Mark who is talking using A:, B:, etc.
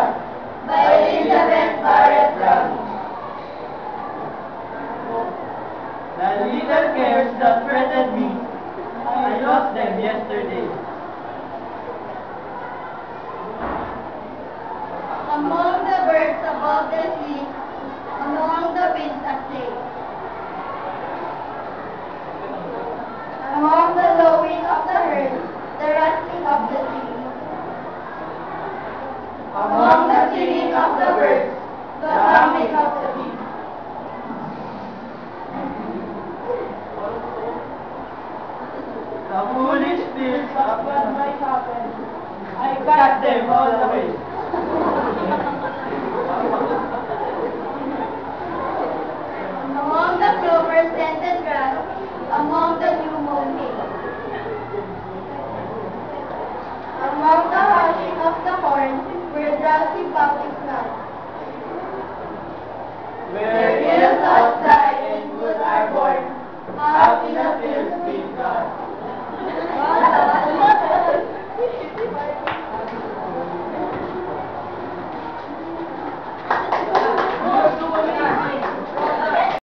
A: Star by Elizabeth Barrett Brown.
B: The little cares that threatened me, I lost them yesterday.
A: Among the birds above the sea, among the winds at play, among the lowing of the herd, the rustling of the tree, among the singing of the birds, the humming of the bee.
B: The foolish fears of what might happen, I got them all away.